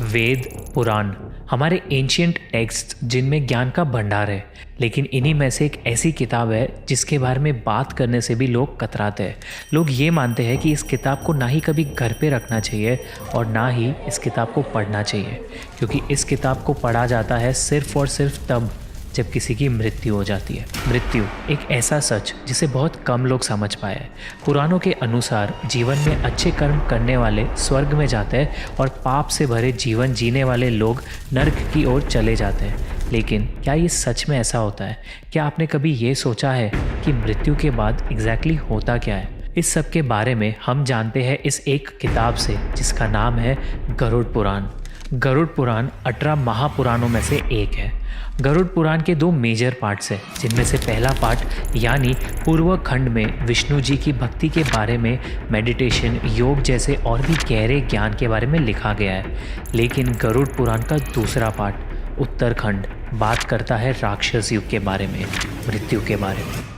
वेद, पुराण हमारे ancient text जिनमें ज्ञान का भंडार है, लेकिन इन्हीं में से एक ऐसी किताब है जिसके बारे में बात करने से भी लोग कतराते हैं। लोग ये मानते हैं कि इस किताब को ना ही कभी घर पे रखना चाहिए और ना ही इस किताब को पढ़ना चाहिए, क्योंकि इस किताब को पढ़ा जाता है सिर्फ और सिर्फ तब जब किसी की मृत्यु हो जाती है। मृत्यु एक ऐसा सच जिसे बहुत कम लोग समझ पाए हैं। पुराणों के अनुसार जीवन में अच्छे कर्म करने वाले स्वर्ग में जाते हैं और पाप से भरे जीवन जीने वाले लोग नर्क की ओर चले जाते हैं। लेकिन क्या ये सच में ऐसा होता है? क्या आपने कभी ये सोचा है कि मृत्यु के बाद एग्जैक्टली होता क्या है? इस सब के बारे में हम जानते हैं इस एक किताब से जिसका नाम है गरुड़ पुराण। गरुड़ पुराण 18 महापुराणों में से एक है। गरुड़ पुराण के 2 मेजर पार्ट्स हैं, जिनमें से पहला पार्ट यानी पूर्व खंड में विष्णु जी की भक्ति के बारे में मेडिटेशन, योग जैसे और भी गहरे ज्ञान के बारे में लिखा गया है। लेकिन गरुड़ पुराण का दूसरा पार्ट उत्तरखंड बात करता है राक्षस युग के बारे में, मृत्यु के बारे में।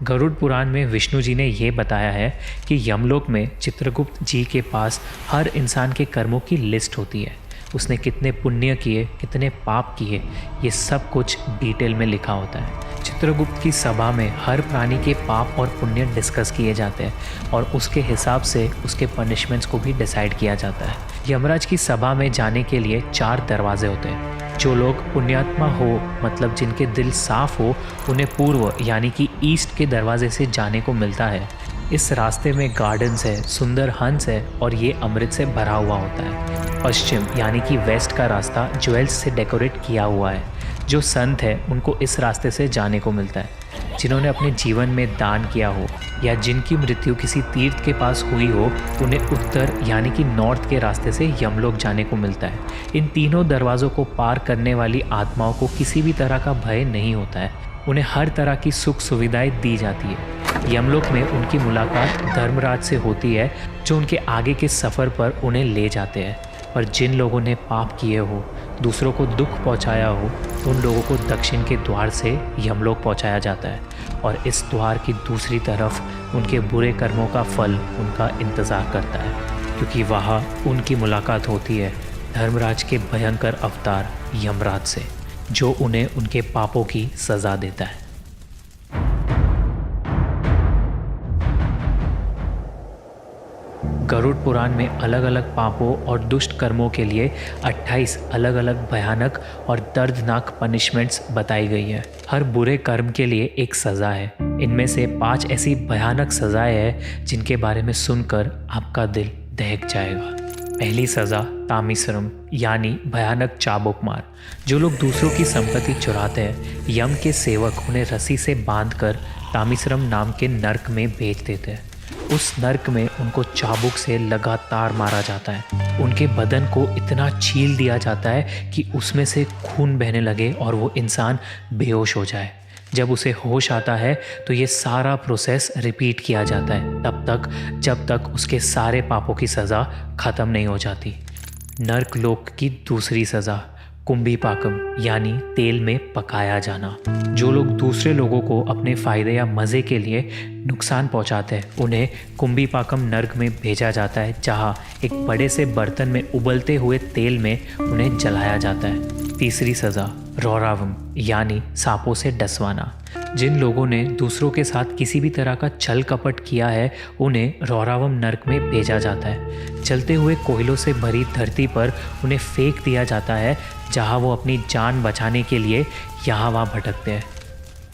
गरुड़ पुराण में विष्णु जी ने ये बताया है कि यमलोक में चित्रगुप्त जी के पास हर इंसान के कर्मों की लिस्ट होती है। उसने कितने पुण्य किए, कितने पाप किए, ये सब कुछ डिटेल में लिखा होता है। चित्रगुप्त की सभा में हर प्राणी के पाप और पुण्य डिस्कस किए जाते हैं और उसके हिसाब से उसके पनिशमेंट्स को भी डिसाइड किया जाता है। यमराज की सभा में जाने के लिए 4 दरवाजे होते हैं। जो लोग पुण्यात्मा हो, मतलब जिनके दिल साफ हो, उन्हें पूर्व यानी कि ईस्ट के दरवाजे से जाने को मिलता है। इस रास्ते में गार्डन्स है, सुंदर हंस है और ये अमृत से भरा हुआ होता है। पश्चिम यानी कि वेस्ट का रास्ता ज्वेल्स से डेकोरेट किया हुआ है। जो संत है उनको इस रास्ते से जाने को मिलता है। जिन्होंने अपने जीवन में दान किया हो या जिनकी मृत्यु किसी तीर्थ के पास हुई हो, उन्हें उत्तर यानी कि नॉर्थ के रास्ते से यमलोक जाने को मिलता है। इन तीनों दरवाज़ों को पार करने वाली आत्माओं को किसी भी तरह का भय नहीं होता है। उन्हें हर तरह की सुख सुविधाएं दी जाती है। यमलोक में उनकी मुलाकात धर्मराज से होती है, जो उनके आगे के सफ़र पर उन्हें ले जाते हैं। पर जिन लोगों ने पाप किए हो, दूसरों को दुख पहुंचाया हो, उन लोगों को दक्षिण के द्वार से यमलोक पहुंचाया जाता है और इस द्वार की दूसरी तरफ उनके बुरे कर्मों का फल उनका इंतज़ार करता है, क्योंकि वहाँ उनकी मुलाकात होती है धर्मराज के भयंकर अवतार यमराज से, जो उन्हें उनके पापों की सज़ा देता है। गरुड़ पुराण में अलग अलग पापों और दुष्ट कर्मों के लिए 28 अलग अलग भयानक और दर्दनाक पनिशमेंट्स बताई गई है। हर बुरे कर्म के लिए एक सज़ा है। इनमें से 5 ऐसी भयानक सज़ाएं हैं जिनके बारे में सुनकर आपका दिल दहक जाएगा। पहली सज़ा तामिश्रम यानी भयानक चाबुक मार। जो लोग दूसरों की संपत्ति चुराते हैं, यम के सेवक उन्हें रस्सी से बांधकर तामिश्रम नाम के नर्क में भेज देते हैं। उस नर्क में उनको चाबुक से लगातार मारा जाता है। उनके बदन को इतना छील दिया जाता है कि उसमें से खून बहने लगे और वो इंसान बेहोश हो जाए। जब उसे होश आता है तो ये सारा प्रोसेस रिपीट किया जाता है तब तक जब तक उसके सारे पापों की सज़ा ख़त्म नहीं हो जाती। नर्क लोक की दूसरी सज़ा कुंभीपाकम यानी तेल में पकाया जाना। जो लोग दूसरे लोगों को अपने फ़ायदे या मज़े के लिए नुकसान पहुंचाते हैं, उन्हें कुंभीपाकम नर्क में भेजा जाता है, जहां एक बड़े से बर्तन में उबलते हुए तेल में उन्हें जलाया जाता है। तीसरी सज़ा रौरावम यानी सांपों से डसवाना। जिन लोगों ने दूसरों के साथ किसी भी तरह का छल कपट किया है, उन्हें रौरावम नर्क में भेजा जाता है। जलते हुए कोयलों से भरी धरती पर उन्हें फेंक दिया जाता है, जहां वो अपनी जान बचाने के लिए यहाँ वहाँ भटकते हैं।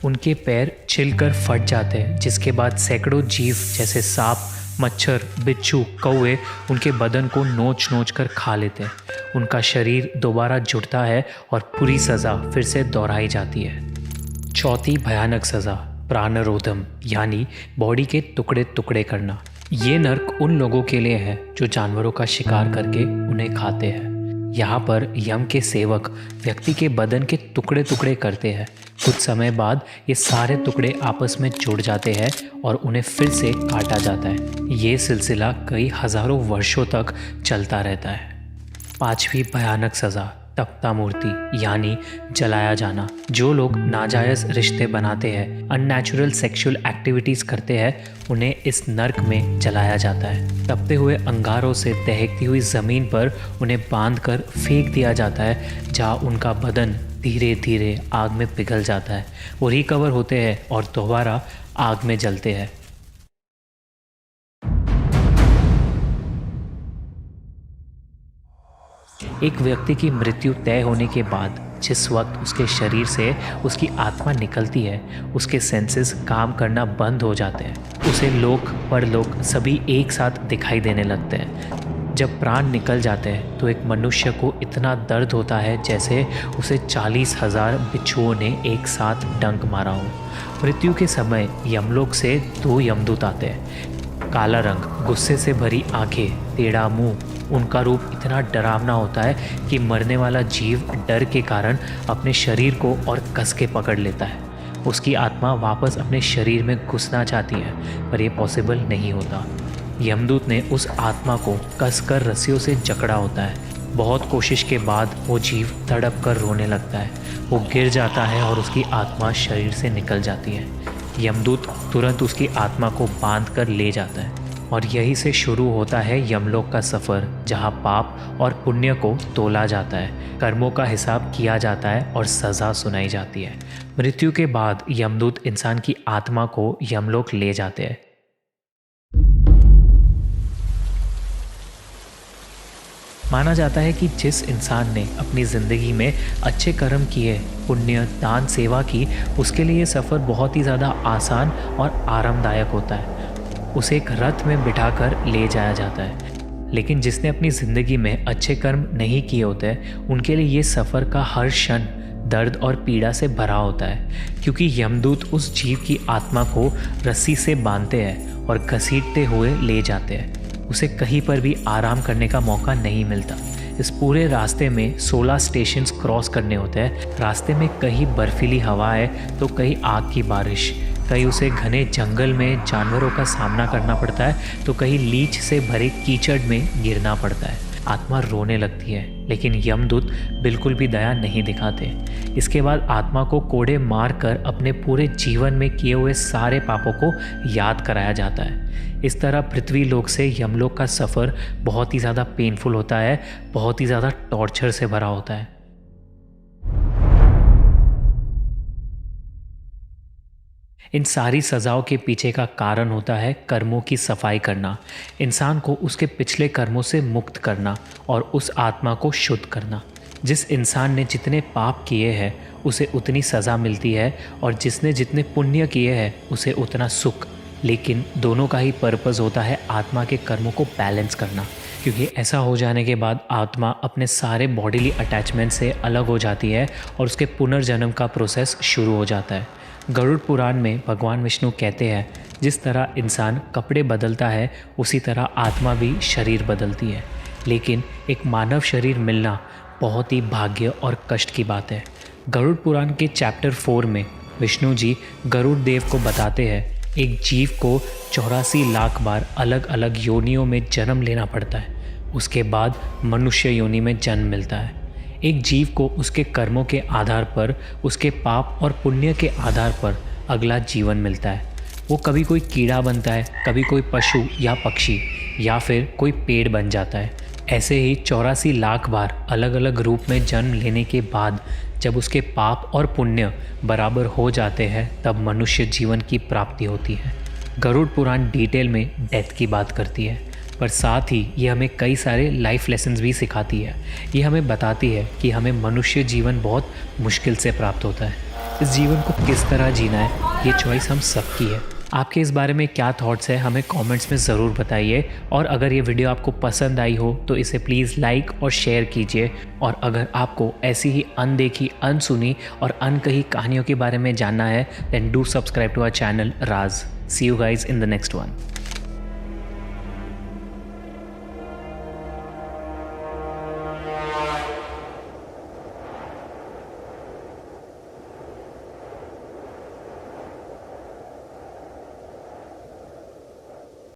उनके पैर छिलकर फट जाते हैं, जिसके बाद सैकड़ों जीव जैसे सांप, मच्छर, बिच्छू, कौवे उनके बदन को नोच नोच कर खा लेते हैं। उनका शरीर दोबारा जुड़ता है और पूरी सज़ा फिर से दोहराई जाती है। चौथी भयानक सज़ा प्राणरोधम यानी बॉडी के टुकड़े टुकड़े करना। ये नर्क उन लोगों के लिए है जो जानवरों का शिकार करके उन्हें खाते हैं। यहाँ पर यम के सेवक व्यक्ति के बदन के टुकड़े टुकड़े करते हैं। कुछ समय बाद ये सारे टुकड़े आपस में जुड़ जाते हैं और उन्हें फिर से काटा जाता है। ये सिलसिला कई हज़ारों वर्षों तक चलता रहता है। 5वीं भयानक सज़ा तप्ता मूर्ति यानी जलाया जाना। जो लोग नाजायज रिश्ते बनाते हैं, अननेचुरल सेक्सुअल एक्टिविटीज़ करते हैं, उन्हें इस नर्क में जलाया जाता है। तपते हुए अंगारों से दहकती हुई ज़मीन पर उन्हें बांधकर फेंक दिया जाता है, जहाँ उनका बदन धीरे धीरे आग में पिघल जाता है। वो रिकवर होते हैं और दोबारा आग में जलते हैं। एक व्यक्ति की मृत्यु तय होने के बाद जिस वक्त उसके शरीर से उसकी आत्मा निकलती है, उसके सेंसेस काम करना बंद हो जाते हैं। उसे लोक परलोक सभी एक साथ दिखाई देने लगते हैं। जब प्राण निकल जाते हैं तो एक मनुष्य को इतना दर्द होता है जैसे उसे 40,000 बिच्छुओं ने एक साथ डंक मारा हो। मृत्यु के समय यमलोक से 2 यमदूत आते हैं। काला रंग, गुस्से से भरी आंखें, टेढ़ा मुंह। उनका रूप इतना डरावना होता है कि मरने वाला जीव डर के कारण अपने शरीर को और कस के पकड़ लेता है। उसकी आत्मा वापस अपने शरीर में घुसना चाहती है, पर यह पॉसिबल नहीं होता। यमदूत ने उस आत्मा को कसकर रस्सियों से जकड़ा होता है। बहुत कोशिश के बाद वो जीव तड़प कर रोने लगता है। वो गिर जाता है और उसकी आत्मा शरीर से निकल जाती है। यमदूत तुरंत उसकी आत्मा को बांध कर ले जाता है और यहीं से शुरू होता है यमलोक का सफ़र, जहाँ पाप और पुण्य को तोला जाता है, कर्मों का हिसाब किया जाता है और सज़ा सुनाई जाती है। मृत्यु के बाद यमदूत इंसान की आत्मा को यमलोक ले जाते हैं। माना जाता है कि जिस इंसान ने अपनी ज़िंदगी में अच्छे कर्म किए, पुण्य, दान, सेवा की, उसके लिए ये सफ़र बहुत ही ज़्यादा आसान और आरामदायक होता है। उसे एक रथ में बिठाकर ले जाया जाता है। लेकिन जिसने अपनी ज़िंदगी में अच्छे कर्म नहीं किए होते, उनके लिए ये सफ़र का हर क्षण दर्द और पीड़ा से भरा होता है, क्योंकि यमदूत उस जीव की आत्मा को रस्सी से बांधते हैं और घसीटते हुए ले जाते हैं। उसे कहीं पर भी आराम करने का मौका नहीं मिलता। इस पूरे रास्ते में 16 स्टेशंस क्रॉस करने होते हैं। रास्ते में कहीं बर्फीली हवा है तो कहीं आग की बारिश, कहीं उसे घने जंगल में जानवरों का सामना करना पड़ता है तो कहीं लीच से भरे कीचड़ में गिरना पड़ता है। आत्मा रोने लगती है, लेकिन यमदूत बिल्कुल भी दया नहीं दिखाते। इसके बाद आत्मा को कोड़े मार कर अपने पूरे जीवन में किए हुए सारे पापों को याद कराया जाता है। इस तरह पृथ्वी लोक से यमलोक का सफ़र बहुत ही ज़्यादा पेनफुल होता है, बहुत ही ज़्यादा टॉर्चर से भरा होता है। इन सारी सज़ाओं के पीछे का कारण होता है कर्मों की सफाई करना, इंसान को उसके पिछले कर्मों से मुक्त करना और उस आत्मा को शुद्ध करना। जिस इंसान ने जितने पाप किए हैं उसे उतनी सज़ा मिलती है और जिसने जितने पुण्य किए हैं उसे उतना सुख। लेकिन दोनों का ही पर्पज़ होता है आत्मा के कर्मों को बैलेंस करना, क्योंकि ऐसा हो जाने के बाद आत्मा अपने सारे बॉडीली अटैचमेंट से अलग हो जाती है और उसके पुनर्जन्म का प्रोसेस शुरू हो जाता है। गरुड़ पुराण में भगवान विष्णु कहते हैं, जिस तरह इंसान कपड़े बदलता है उसी तरह आत्मा भी शरीर बदलती है। लेकिन एक मानव शरीर मिलना बहुत ही भाग्य और कष्ट की बात है। गरुड़ पुराण के चैप्टर 4 में विष्णु जी गरुड़ देव को बताते हैं, एक जीव को 84 लाख बार अलग अलग योनियों में जन्म लेना पड़ता है, उसके बाद मनुष्य योनि में जन्म मिलता है। एक जीव को उसके कर्मों के आधार पर, उसके पाप और पुण्य के आधार पर अगला जीवन मिलता है। वो कभी कोई कीड़ा बनता है, कभी कोई पशु या पक्षी, या फिर कोई पेड़ बन जाता है। ऐसे ही 84 लाख बार अलग अलग रूप में जन्म लेने के बाद जब उसके पाप और पुण्य बराबर हो जाते हैं तब मनुष्य जीवन की प्राप्ति होती है। गरुड़ पुराण डिटेल में डेथ की बात करती है, पर साथ ही ये हमें कई सारे लाइफ लेसन्स भी सिखाती है। ये हमें बताती है कि हमें मनुष्य जीवन बहुत मुश्किल से प्राप्त होता है। इस जीवन को किस तरह जीना है, ये चॉइस हम सबकी है। आपके इस बारे में क्या थॉट्स है हमें कमेंट्स में ज़रूर बताइए। और अगर ये वीडियो आपको पसंद आई हो तो इसे प्लीज़ लाइक और शेयर कीजिए। और अगर आपको ऐसी ही अनदेखी, अनसुनी और अनकही कहानियों के बारे में जानना है, then do subscribe to our channel Raj. See you guys in the next one.